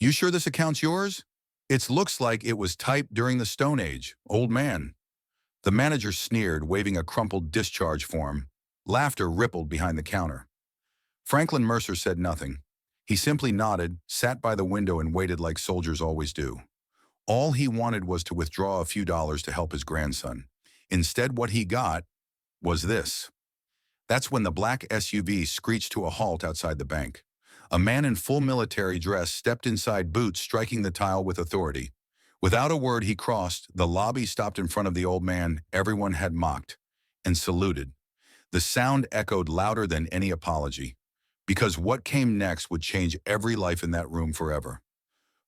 "You sure this account's yours? It looks like it was typed during the Stone Age, old man." The manager sneered, waving a crumpled discharge form. Laughter rippled behind the counter. Franklin Mercer said nothing. He simply nodded, sat by the window and waited like soldiers always do. All he wanted was to withdraw a few dollars to help his grandson. Instead, what he got was this. That's when the black SUV screeched to a halt outside the bank. A man in full military dress stepped inside, boots striking the tile with authority. Without a word, he crossed the lobby, stopped in front of the old man everyone had mocked, and saluted. The sound echoed louder than any apology, because what came next would change every life in that room forever.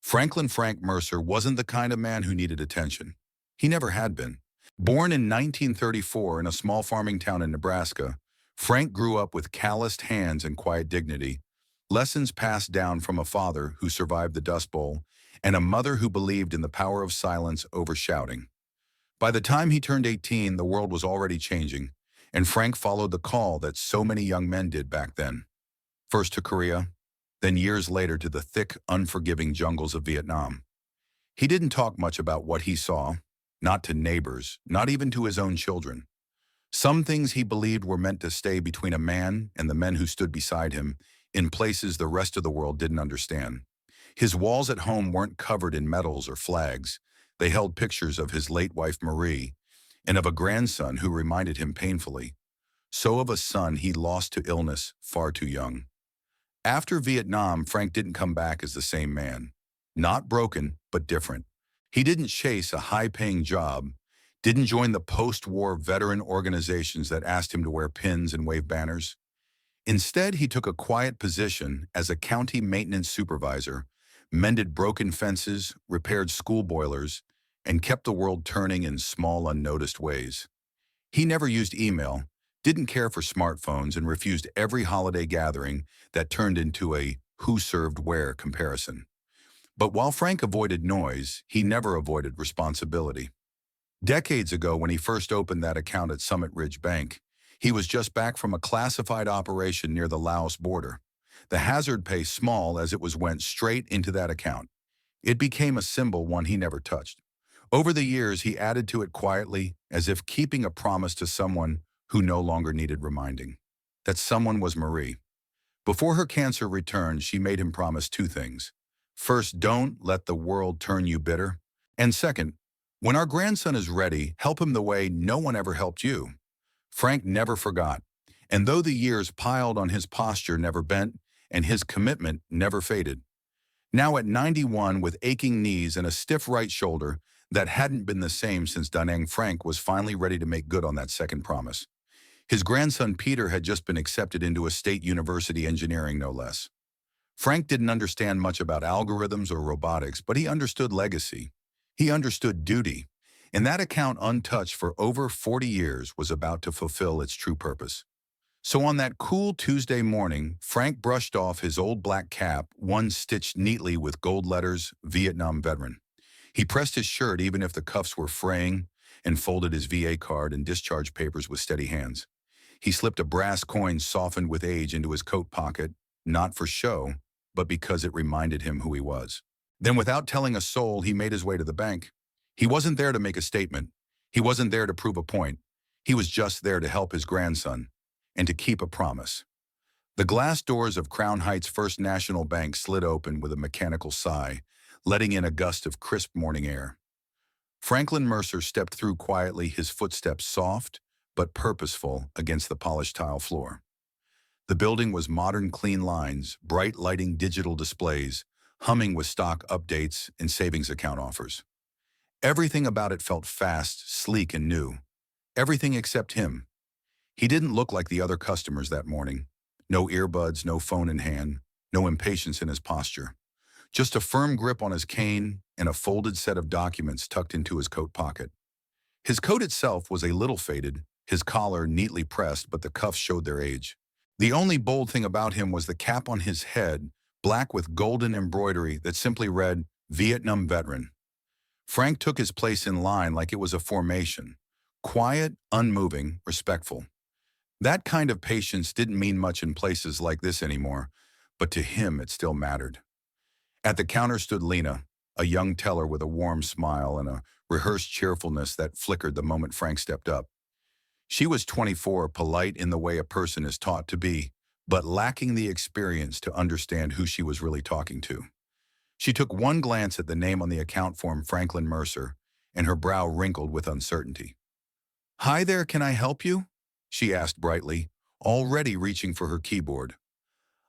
Franklin Frank Mercer wasn't the kind of man who needed attention. He never had been. Born in 1934 in a small farming town in Nebraska, Frank grew up with calloused hands and quiet dignity, lessons passed down from a father who survived the Dust Bowl and a mother who believed in the power of silence over shouting. By the time he turned 18, the world was already changing, and Frank followed the call that so many young men did back then. First to Korea, then years later to the thick, unforgiving jungles of Vietnam. He didn't talk much about what he saw, not to neighbors, not even to his own children. Some things he believed were meant to stay between a man and the men who stood beside him in places the rest of the world didn't understand. His walls at home weren't covered in medals or flags. They held pictures of his late wife Marie and of a grandson who reminded him painfully, so of a son he lost to illness far too young. After Vietnam, Frank didn't come back as the same man. Not broken, but different. He didn't chase a high-paying job, didn't join the post-war veteran organizations that asked him to wear pins and wave banners. Instead, he took a quiet position as a county maintenance supervisor, mended broken fences, repaired school boilers, and kept the world turning in small, unnoticed ways. He never used email, didn't care for smartphones, and refused every holiday gathering that turned into a who served where comparison. But while Frank avoided noise, he never avoided responsibility. Decades ago, when he first opened that account at Summit Ridge Bank, he was just back from a classified operation near the Laos border. The hazard pay small as it was went straight into that account. It became a symbol, one he never touched. Over the years, he added to it quietly, as if keeping a promise to someone who no longer needed reminding. That someone was Marie. Before her cancer returned, she made him promise two things. First, don't let the world turn you bitter. And second, when our grandson is ready, help him the way no one ever helped you. Frank never forgot, and though the years piled on, his posture never bent, and his commitment never faded. Now at 91, with aching knees and a stiff right shoulder that hadn't been the same since Da Nang, Frank was finally ready to make good on that second promise. His grandson Peter had just been accepted into a state university, engineering no less. Frank didn't understand much about algorithms or robotics, but he understood legacy. He understood duty. And that account, untouched for over 40 years, was about to fulfill its true purpose. So on that cool Tuesday morning, Frank brushed off his old black cap, one stitched neatly with gold letters, Vietnam veteran. He pressed his shirt even if the cuffs were fraying, and folded his VA card and discharge papers with steady hands. He slipped a brass coin softened with age into his coat pocket, not for show, but because it reminded him who he was. Then, without telling a soul, he made his way to the bank. He wasn't there to make a statement. He wasn't there to prove a point. He was just there to help his grandson and to keep a promise. The glass doors of Crown Heights First National Bank slid open with a mechanical sigh, letting in a gust of crisp morning air. Franklin Mercer stepped through quietly, his footsteps soft but purposeful against the polished tile floor. The building was modern, clean lines, bright lighting, digital displays, humming with stock updates and savings account offers. Everything about it felt fast, sleek, and new. Everything except him. He didn't look like the other customers that morning. No earbuds, no phone in hand, no impatience in his posture. Just a firm grip on his cane and a folded set of documents tucked into his coat pocket. His coat itself was a little faded, his collar neatly pressed, but the cuffs showed their age. The only bold thing about him was the cap on his head, black with golden embroidery that simply read, Vietnam Veteran. Frank took his place in line like it was a formation. Quiet, unmoving, respectful. That kind of patience didn't mean much in places like this anymore, but to him it still mattered. At the counter stood Lena, a young teller with a warm smile and a rehearsed cheerfulness that flickered the moment Frank stepped up. She was 24, polite in the way a person is taught to be, but lacking the experience to understand who she was really talking to. She took one glance at the name on the account form, Franklin Mercer, and her brow wrinkled with uncertainty. "Hi there, can I help you?" she asked brightly, already reaching for her keyboard.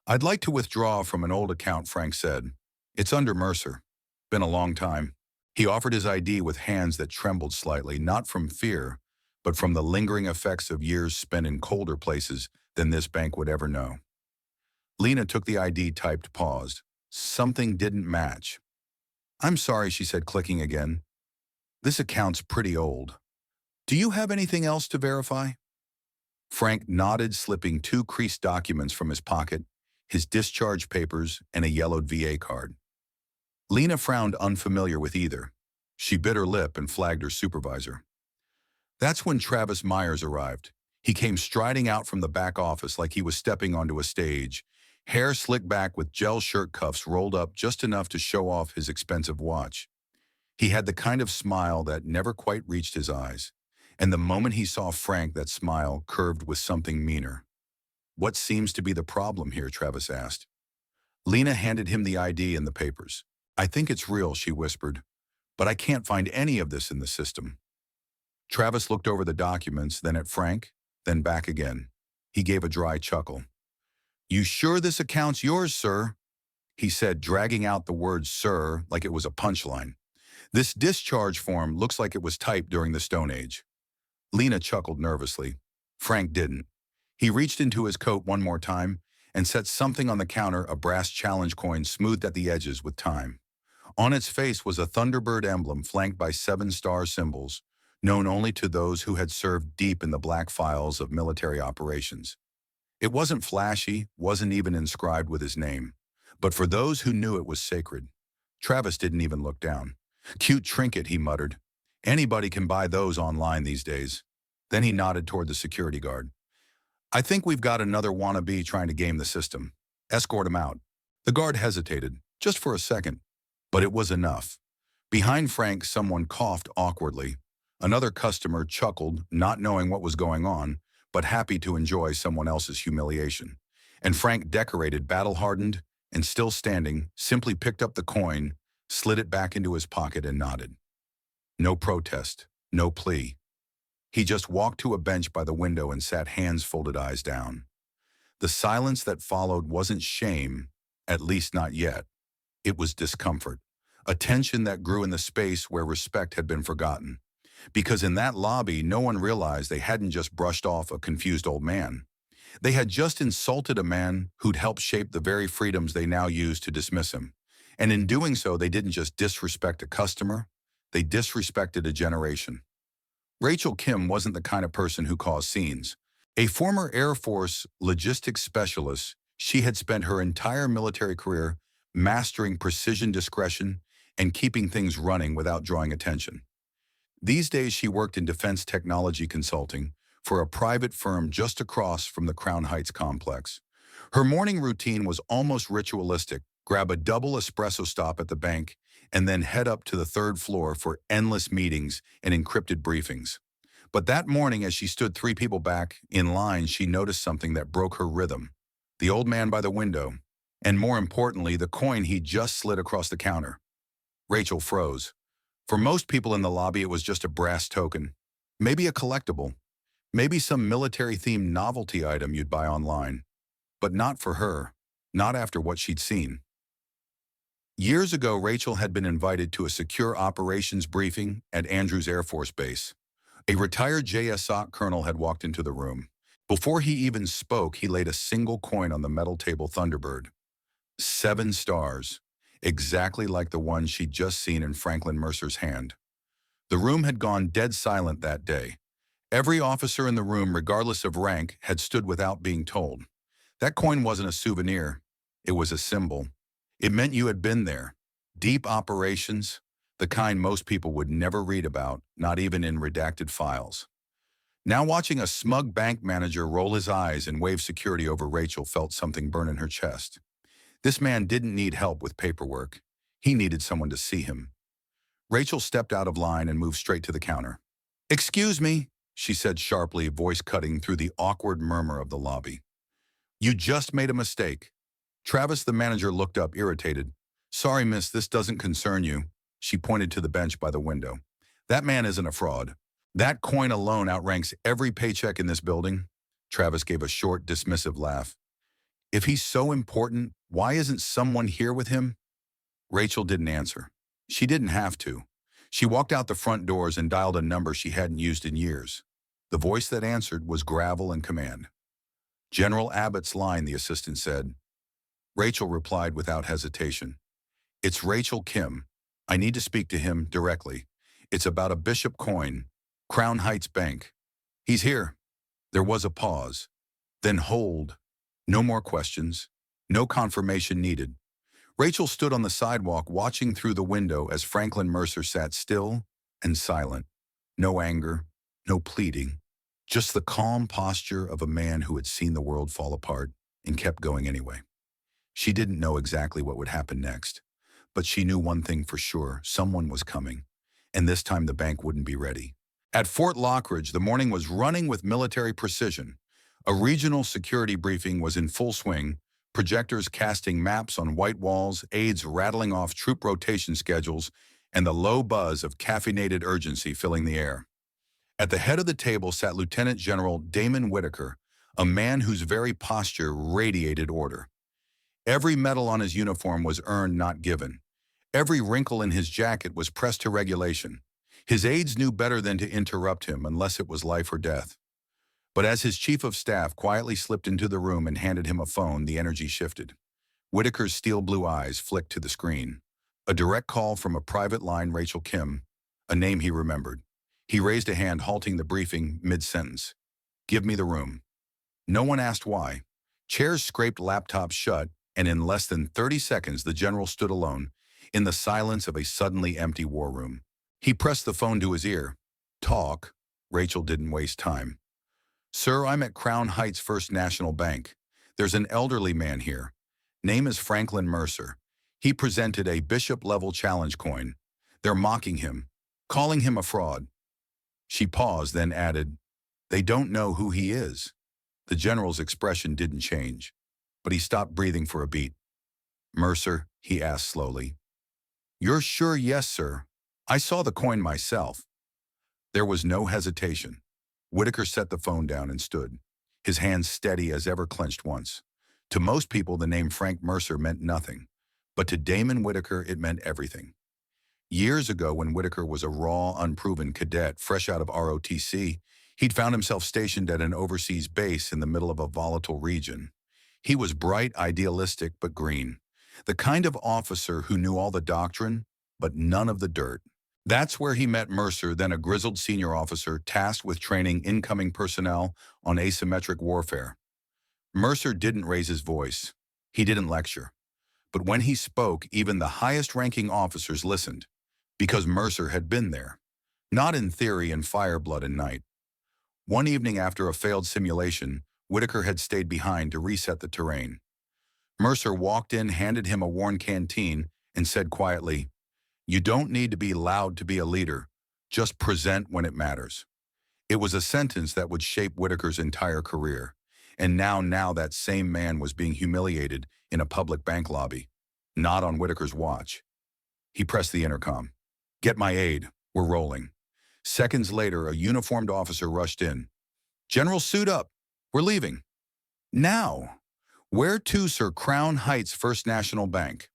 "I'd like to withdraw from an old account," Frank said. "It's under Mercer. Been a long time." He offered his ID with hands that trembled slightly, not from fear, but from the lingering effects of years spent in colder places than this bank would ever know. Lena took the ID, typed, paused. Something didn't match. "I'm sorry," she said, clicking again. "This account's pretty old. Do you have anything else to verify?" Frank nodded, slipping two creased documents from his pocket, his discharge papers and a yellowed VA card. Lena frowned, unfamiliar with either. She bit her lip and flagged her supervisor. That's when Travis Myers arrived. He came striding out from the back office like he was stepping onto a stage, hair slicked back with gel shirt cuffs rolled up just enough to show off his expensive watch. He had the kind of smile that never quite reached his eyes, and the moment he saw Frank, that smile curved with something meaner. "What seems to be the problem here?" Travis asked. Lena handed him the ID and the papers. "I think it's real," she whispered, "but I can't find any of this in the system." Travis looked over the documents, then at Frank, then back again. He gave a dry chuckle. "You sure this account's yours, sir?" he said, dragging out the word "sir" like it was a punchline. "This discharge form looks like it was typed during the Stone Age." Lena chuckled nervously. Frank didn't. He reached into his coat one more time and set something on the counter, a brass challenge coin smoothed at the edges with time. On its face was a Thunderbird emblem flanked by 7-star symbols, known only to those who had served deep in the black files of military operations. It wasn't flashy, wasn't even inscribed with his name, but for those who knew it was sacred. Travis didn't even look down. "Cute trinket," he muttered. "Anybody can buy those online these days." Then he nodded toward the security guard. "I think we've got another wannabe trying to game the system. Escort him out." The guard hesitated, just for a second, but it was enough. Behind Frank, someone coughed awkwardly. Another customer chuckled, not knowing what was going on, but happy to enjoy someone else's humiliation. And Frank, decorated, battle-hardened, and still standing, simply picked up the coin, slid it back into his pocket, and nodded. No protest, no plea. He just walked to a bench by the window and sat, hands folded, eyes down. The silence that followed wasn't shame, at least not yet. It was discomfort, a tension that grew in the space where respect had been forgotten. Because in that lobby, no one realized they hadn't just brushed off a confused old man. They had just insulted a man who'd helped shape the very freedoms they now use to dismiss him. And in doing so, they didn't just disrespect a customer, they disrespected a generation. Rachel Kim wasn't the kind of person who caused scenes. A former Air Force logistics specialist, she had spent her entire military career mastering precision, discretion, and keeping things running without drawing attention. These days, she worked in defense technology consulting for a private firm just across from the Crown Heights complex. Her morning routine was almost ritualistic: grab a double espresso stop at the bank, and then head up to the third floor for endless meetings and encrypted briefings. But that morning, as she stood 3 people back in line, she noticed something that broke her rhythm. The old man by the window, and more importantly, the coin he just slid across the counter. Rachel froze. For most people in the lobby, it was just a brass token, maybe a collectible, maybe some military-themed novelty item you'd buy online. But not for her, not after what she'd seen. Years ago, Rachel had been invited to a secure operations briefing at Andrews Air Force Base. A retired JSOC colonel had walked into the room. Before he even spoke, he laid a single coin on the metal table. Thunderbird. 7 stars, exactly like the one she'd just seen in Franklin Mercer's hand. The room had gone dead silent that day. Every officer in the room, regardless of rank, had stood without being told. That coin wasn't a souvenir. It was a symbol. It meant you had been there. Deep operations, the kind most people would never read about, not even in redacted files. Now watching a smug bank manager roll his eyes and wave security over Rachel felt something burn in her chest. This man didn't need help with paperwork. He needed someone to see him. Rachel stepped out of line and moved straight to the counter. "Excuse me," she said sharply, voice cutting through the awkward murmur of the lobby. "You just made a mistake." Travis, the manager, looked up, irritated. "Sorry, miss, this doesn't concern you." She pointed to the bench by the window. "That man isn't a fraud. That coin alone outranks every paycheck in this building." Travis gave a short, dismissive laugh. "If he's so important, why isn't someone here with him?" Rachel didn't answer. She didn't have to. She walked out the front doors and dialed a number she hadn't used in years. The voice that answered was gravel and command. "General Abbott's line," the assistant said. Rachel replied without hesitation. "It's Rachel Kim. I need to speak to him directly. It's about a Bishop coin, Crown Heights Bank." "He's here." There was a pause. Then hold. No more questions. No confirmation needed. Rachel stood on the sidewalk watching through the window as Franklin Mercer sat still and silent. No anger, no pleading, just the calm posture of a man who had seen the world fall apart and kept going anyway. She didn't know exactly what would happen next, but she knew one thing for sure: someone was coming, and this time the bank wouldn't be ready. At Fort Lockridge, the morning was running with military precision. A regional security briefing was in full swing, projectors casting maps on white walls, aides rattling off troop rotation schedules, and the low buzz of caffeinated urgency filling the air. At the head of the table sat Lieutenant General Damon Whitaker, a man whose very posture radiated order. Every medal on his uniform was earned, not given. Every wrinkle in his jacket was pressed to regulation. His aides knew better than to interrupt him unless it was life or death. But as his chief of staff quietly slipped into the room and handed him a phone, the energy shifted. Whitaker's steel blue eyes flicked to the screen. A direct call from a private line, Rachel Kim, a name he remembered. He raised a hand, halting the briefing mid-sentence. "Give me the room." No one asked why. Chairs scraped, laptops shut, and in less than 30 seconds the general stood alone, in the silence of a suddenly empty war room. He pressed the phone to his ear. "Talk." Rachel didn't waste time. "Sir, I'm at Crown Heights First National Bank. There's an elderly man here. Name is Franklin Mercer. He presented a bishop-level challenge coin. They're mocking him, calling him a fraud." She paused, then added, "They don't know who he is." The general's expression didn't change, but he stopped breathing for a beat. "Mercer," he asked slowly. "You're sure?" "Yes, sir. I saw the coin myself." There was no hesitation. Whitaker set the phone down and stood, his hands steady as ever, clenched once. To most people, the name Frank Mercer meant nothing, but to Damon Whitaker, it meant everything. Years ago, when Whitaker was a raw, unproven cadet fresh out of ROTC, he'd found himself stationed at an overseas base in the middle of a volatile region. He was bright, idealistic, but green. The kind of officer who knew all the doctrine, but none of the dirt. That's where he met Mercer, then a grizzled senior officer tasked with training incoming personnel on asymmetric warfare. Mercer didn't raise his voice. He didn't lecture. But when he spoke, even the highest-ranking officers listened, because Mercer had been there. Not in theory and fire, blood, and night. One evening after a failed simulation, Whitaker had stayed behind to reset the terrain. Mercer walked in, handed him a worn canteen, and said quietly, "You don't need to be loud to be a leader. Just present when it matters." It was a sentence that would shape Whitaker's entire career. And now that same man was being humiliated in a public bank lobby. Not on Whitaker's watch. He pressed the intercom. "Get my aide. We're rolling." Seconds later, a uniformed officer rushed in. "General, suit up. We're leaving." "Now." "Where to, sir?" "Crown Heights First National Bank."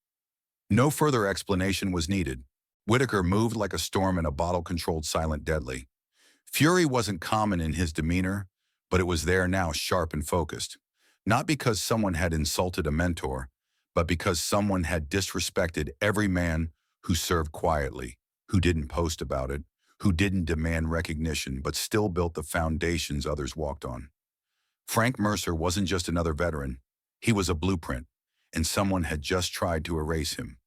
No further explanation was needed. Whitaker moved like a storm in a bottle-controlled silent deadly. Fury wasn't common in his demeanor, but it was there now, sharp and focused. Not because someone had insulted a mentor, but because someone had disrespected every man who served quietly, who didn't post about it, who didn't demand recognition, but still built the foundations others walked on. Frank Mercer wasn't just another veteran. He was a blueprint, and someone had just tried to erase him.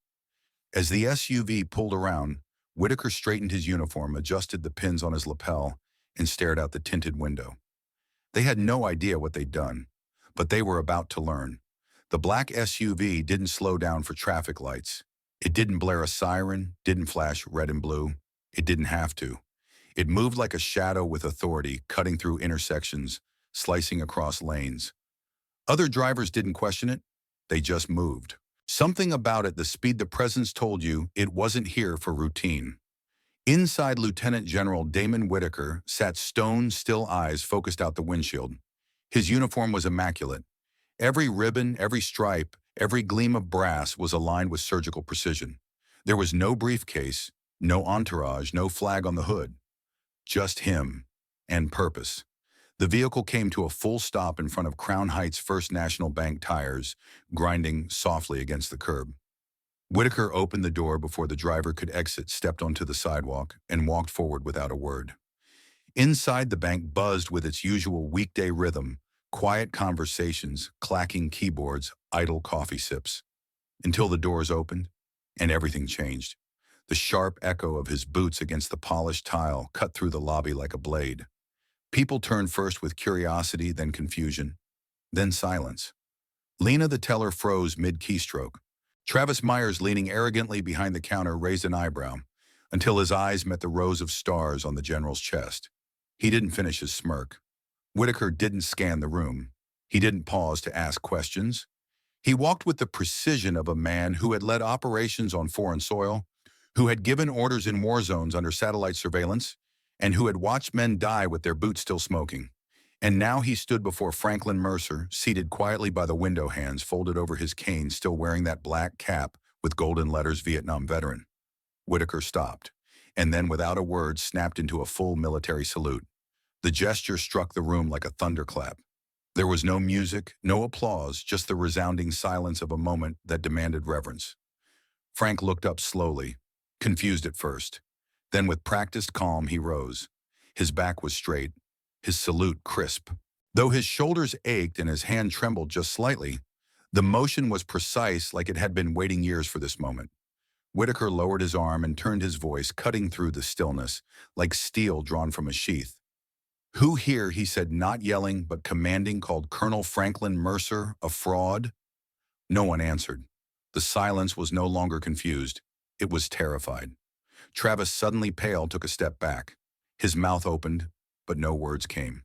As the SUV pulled around, Whitaker straightened his uniform, adjusted the pins on his lapel, and stared out the tinted window. They had no idea what they'd done, but they were about to learn. The black SUV didn't slow down for traffic lights. It didn't blare a siren, didn't flash red and blue. It didn't have to. It moved like a shadow with authority, cutting through intersections, slicing across lanes. Other drivers didn't question it. They just moved. Something about it, the speed the presence told you it wasn't here for routine. Inside, Lieutenant General Damon Whitaker sat stone, still eyes focused out the windshield. His uniform was immaculate. Every ribbon, every stripe, every gleam of brass was aligned with surgical precision. There was no briefcase, no entourage, no flag on the hood. Just him and purpose. The vehicle came to a full stop in front of Crown Heights' First National Bank tires, grinding softly against the curb. Whitaker opened the door before the driver could exit, stepped onto the sidewalk, and walked forward without a word. Inside, the bank buzzed with its usual weekday rhythm, quiet conversations, clacking keyboards, idle coffee sips. Until the doors opened, and everything changed. The sharp echo of his boots against the polished tile cut through the lobby like a blade. People turned first with curiosity, then confusion, then silence. Lena the teller froze mid-keystroke. Travis Myers, leaning arrogantly behind the counter, raised an eyebrow until his eyes met the rows of stars on the general's chest. He didn't finish his smirk. Whitaker didn't scan the room. He didn't pause to ask questions. He walked with the precision of a man who had led operations on foreign soil, who had given orders in war zones under satellite surveillance, and who had watched men die with their boots still smoking. And now he stood before Franklin Mercer, seated quietly by the window, hands folded over his cane, still wearing that black cap with golden letters, Vietnam veteran. Whitaker stopped, and then without a word snapped into a full military salute. The gesture struck the room like a thunderclap. There was no music, no applause, just the resounding silence of a moment that demanded reverence. Frank looked up slowly, confused at first. Then with practiced calm, he rose. His back was straight, his salute crisp. Though his shoulders ached and his hand trembled just slightly, the motion was precise, like it had been waiting years for this moment. Whitaker lowered his arm and turned his voice, cutting through the stillness, like steel drawn from a sheath. "Who here," he said, not yelling but commanding, "called Colonel Franklin Mercer a fraud?" No one answered. The silence was no longer confused. It was terrified. Travis, suddenly pale, took a step back. His mouth opened, but no words came.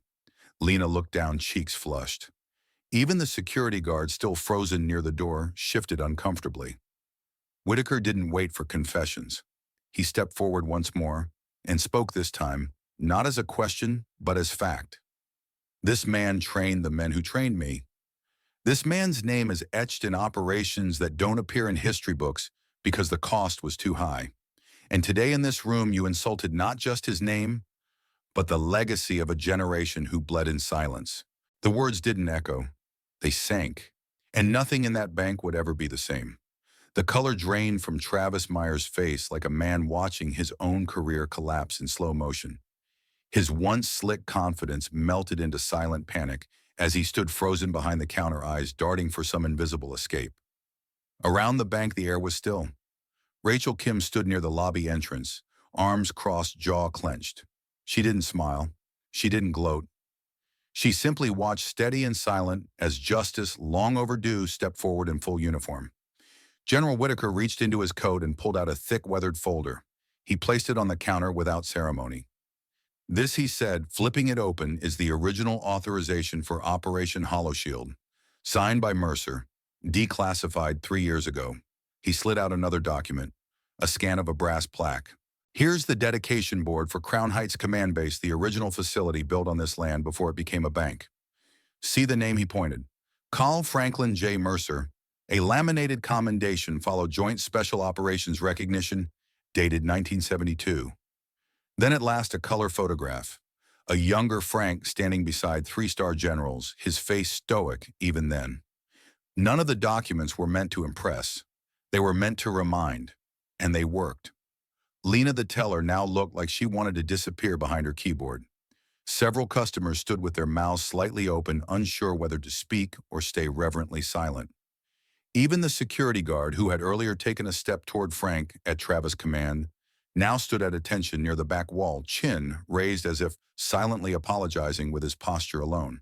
Lena looked down, cheeks flushed. Even the security guard, still frozen near the door, shifted uncomfortably. Whitaker didn't wait for confessions. He stepped forward once more and spoke, this time not as a question, but as fact. "This man trained the men who trained me. This man's name is etched in operations that don't appear in history books because the cost was too high. And today in this room you insulted not just his name, but the legacy of a generation who bled in silence." The words didn't echo. They sank. And nothing in that bank would ever be the same. The color drained from Travis Myers' face like a man watching his own career collapse in slow motion. His once slick confidence melted into silent panic as he stood frozen behind the counter, eyes darting for some invisible escape. Around the bank, the air was still. Rachel Kim stood near the lobby entrance, arms crossed, jaw clenched. She didn't smile. She didn't gloat. She simply watched, steady and silent, as Justice, long overdue, stepped forward in full uniform. General Whitaker reached into his coat and pulled out a thick, weathered folder. He placed it on the counter without ceremony. "This," he said, flipping it open, "is the original authorization for Operation Hollow Shield, signed by Mercer, declassified 3 years ago." He slid out another document, a scan of a brass plaque. "Here's the dedication board for Crown Heights Command Base, the original facility built on this land before it became a bank. See the name," he pointed. "Carl Franklin J. Mercer." A laminated commendation followed, "Joint Special Operations Recognition, dated 1972. Then at last a color photograph. A younger Frank standing beside 3-star generals, his face stoic even then. None of the documents were meant to impress. They were meant to remind. And they worked. Lena the teller now looked like she wanted to disappear behind her keyboard. Several customers stood with their mouths slightly open, unsure whether to speak or stay reverently silent. Even the security guard, who had earlier taken a step toward Frank at Travis' command, now stood at attention near the back wall, chin raised as if silently apologizing with his posture alone.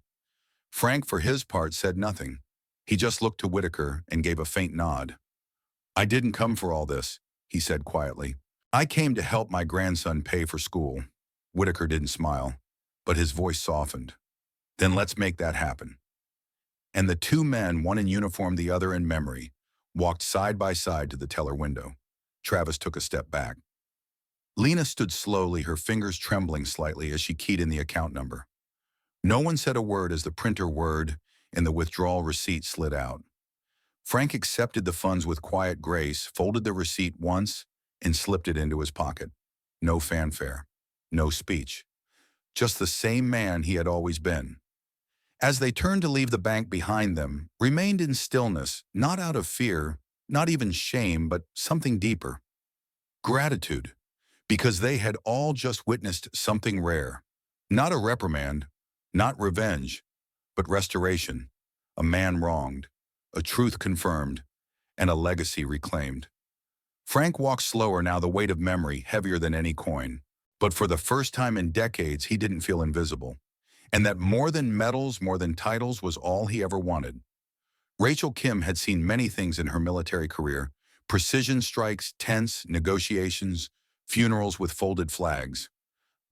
Frank, for his part, said nothing. He just looked to Whitaker and gave a faint nod. "I didn't come for all this," he said quietly. "I came to help my grandson pay for school." Whitaker didn't smile, but his voice softened. "Then let's make that happen." And the two men, one in uniform, the other in memory, walked side by side to the teller window. Travis took a step back. Lena stood slowly, her fingers trembling slightly as she keyed in the account number. No one said a word as the printer whirred and the withdrawal receipt slid out. Frank accepted the funds with quiet grace, folded the receipt once, and slipped it into his pocket. No fanfare, no speech. Just the same man he had always been. As they turned to leave the bank behind them, remained in stillness, not out of fear, not even shame, but something deeper. Gratitude, because they had all just witnessed something rare. Not a reprimand, not revenge, but restoration. A man wronged, a truth confirmed, and a legacy reclaimed. Frank walked slower now, the weight of memory heavier than any coin. But for the first time in decades, he didn't feel invisible. And that more than medals, more than titles, was all he ever wanted. Rachel Kim had seen many things in her military career: precision strikes, tense negotiations, funerals with folded flags.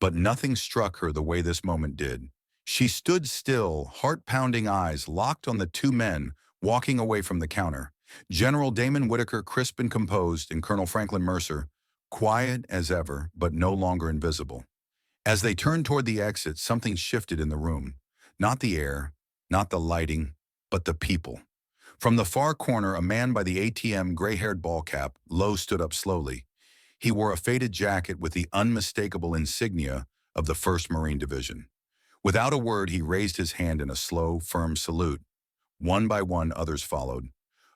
But nothing struck her the way this moment did. She stood still, heart-pounding eyes locked on the two men walking away from the counter. General Damon Whitaker, crisp and composed, and Colonel Franklin Mercer, quiet as ever, but no longer invisible. As they turned toward the exit, something shifted in the room. Not the air, not the lighting, but the people. From the far corner, a man by the ATM, gray-haired ball cap, Lowe, stood up slowly. He wore a faded jacket with the unmistakable insignia of the 1st Marine Division. Without a word, he raised his hand in a slow, firm salute. One by one, others followed.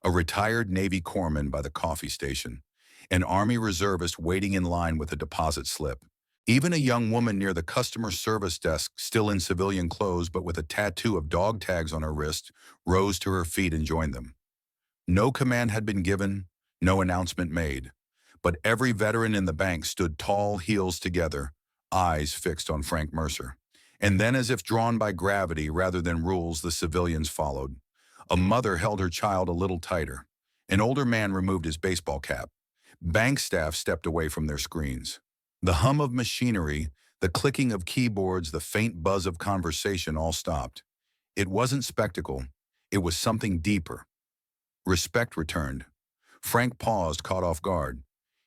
A retired Navy corpsman by the coffee station. An Army reservist waiting in line with a deposit slip. Even a young woman near the customer service desk, still in civilian clothes but with a tattoo of dog tags on her wrist, rose to her feet and joined them. No command had been given, no announcement made. But every veteran in the bank stood tall, heels together, eyes fixed on Frank Mercer. And then, as if drawn by gravity rather than rules, the civilians followed. A mother held her child a little tighter. An older man removed his baseball cap. Bank staff stepped away from their screens. The hum of machinery, the clicking of keyboards, the faint buzz of conversation all stopped. It wasn't spectacle. It was something deeper. Respect returned. Frank paused, caught off guard.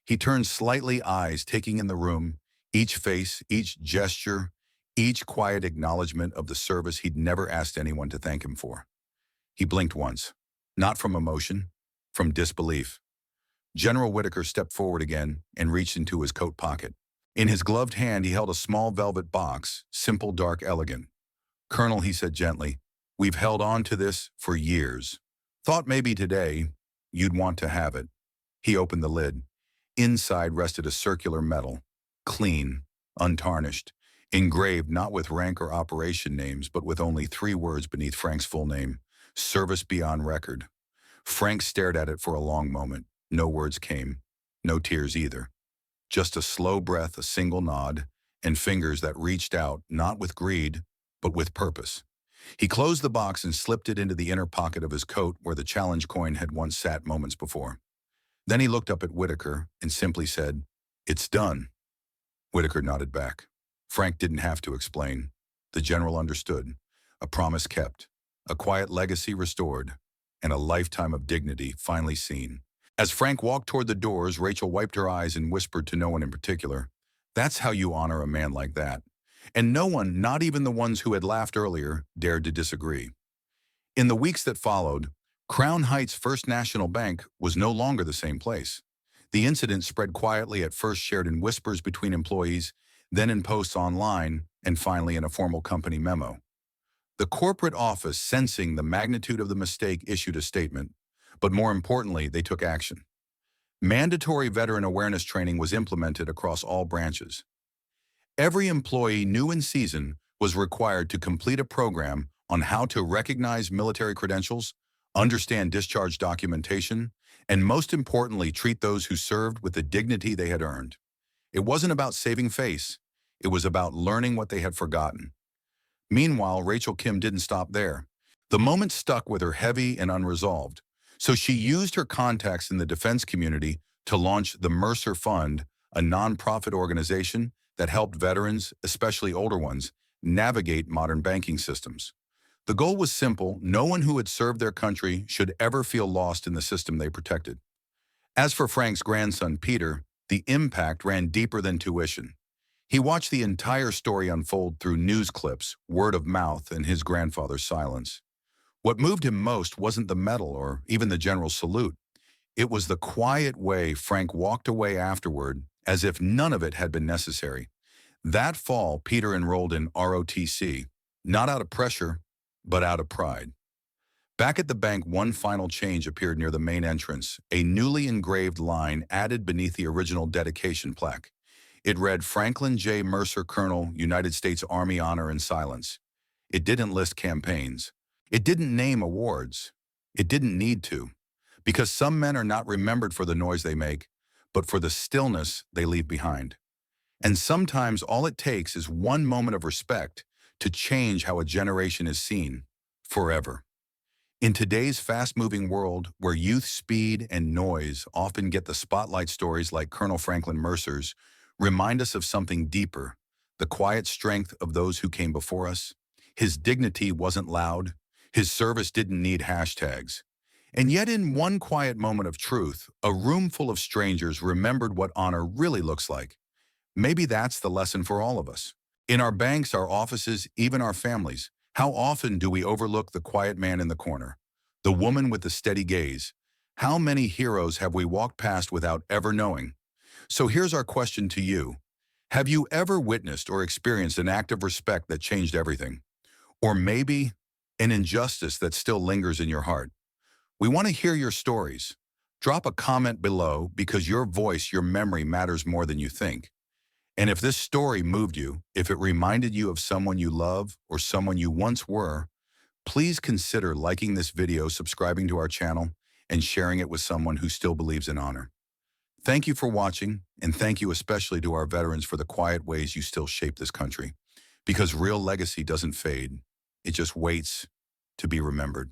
He turned slightly, eyes taking in the room, each face, each gesture, each quiet acknowledgement of the service he'd never asked anyone to thank him for. He blinked once, not from emotion, from disbelief. General Whitaker stepped forward again and reached into his coat pocket. In his gloved hand, he held a small velvet box, simple, dark, elegant. "Colonel," he said gently, "we've held on to this for years. Thought maybe today you'd want to have it." He opened the lid. Inside rested a circular medal, clean, untarnished, engraved not with rank or operation names, but with only 3 words beneath Frank's full name: Service Beyond Record. Frank stared at it for a long moment. No words came, no tears either. Just a slow breath, a single nod, and fingers that reached out, not with greed, but with purpose. He closed the box and slipped it into the inner pocket of his coat where the challenge coin had once sat moments before. Then he looked up at Whitaker and simply said, "It's done." Whitaker nodded back. Frank didn't have to explain. The general understood. A promise kept, a quiet legacy restored, and a lifetime of dignity finally seen. As Frank walked toward the doors, Rachel wiped her eyes and whispered to no one in particular, "That's how you honor a man like that." And no one, not even the ones who had laughed earlier, dared to disagree. In the weeks that followed, Crown Heights First National Bank was no longer the same place. The incident spread quietly, at first shared in whispers between employees, then in posts online, and finally in a formal company memo. The corporate office, sensing the magnitude of the mistake, issued a statement. But more importantly, they took action. Mandatory veteran awareness training was implemented across all branches. Every employee, new in season, was required to complete a program on how to recognize military credentials, understand discharge documentation, and most importantly, treat those who served with the dignity they had earned. It wasn't about saving face. It was about learning what they had forgotten. Meanwhile, Rachel Kim didn't stop there. The moment stuck with her, heavy and unresolved. So she used her contacts in the defense community to launch the Mercer Fund, a nonprofit organization that helped veterans, especially older ones, navigate modern banking systems. The goal was simple: no one who had served their country should ever feel lost in the system they protected. As for Frank's grandson, Peter, the impact ran deeper than tuition. He watched the entire story unfold through news clips, word of mouth, and his grandfather's silence. What moved him most wasn't the medal or even the general salute. It was the quiet way Frank walked away afterward, as if none of it had been necessary. That fall, Peter enrolled in ROTC, not out of pressure, but out of pride. Back at the bank, one final change appeared near the main entrance, a newly engraved line added beneath the original dedication plaque. It read, "Franklin J. Mercer, Colonel, United States Army Honor and Silence." It didn't list campaigns. It didn't name awards. It didn't need to, because some men are not remembered for the noise they make, but for the stillness they leave behind. And sometimes all it takes is one moment of respect to change how a generation is seen, forever. In today's fast-moving world, where youth, speed, and noise often get the spotlight, stories like Colonel Franklin Mercer's remind us of something deeper: the quiet strength of those who came before us. His dignity wasn't loud. His service didn't need hashtags. And yet, in one quiet moment of truth, a room full of strangers remembered what honor really looks like. Maybe that's the lesson for all of us. In our banks, our offices, even our families, how often do we overlook the quiet man in the corner, the woman with the steady gaze? How many heroes have we walked past without ever knowing? So here's our question to you. Have you ever witnessed or experienced an act of respect that changed everything? Or maybe an injustice that still lingers in your heart? We want to hear your stories. Drop a comment below, because your voice, your memory matters more than you think. And if this story moved you, if it reminded you of someone you love or someone you once were, please consider liking this video, subscribing to our channel, and sharing it with someone who still believes in honor. Thank you for watching, and thank you especially to our veterans for the quiet ways you still shape this country. Because real legacy doesn't fade, it just waits to be remembered.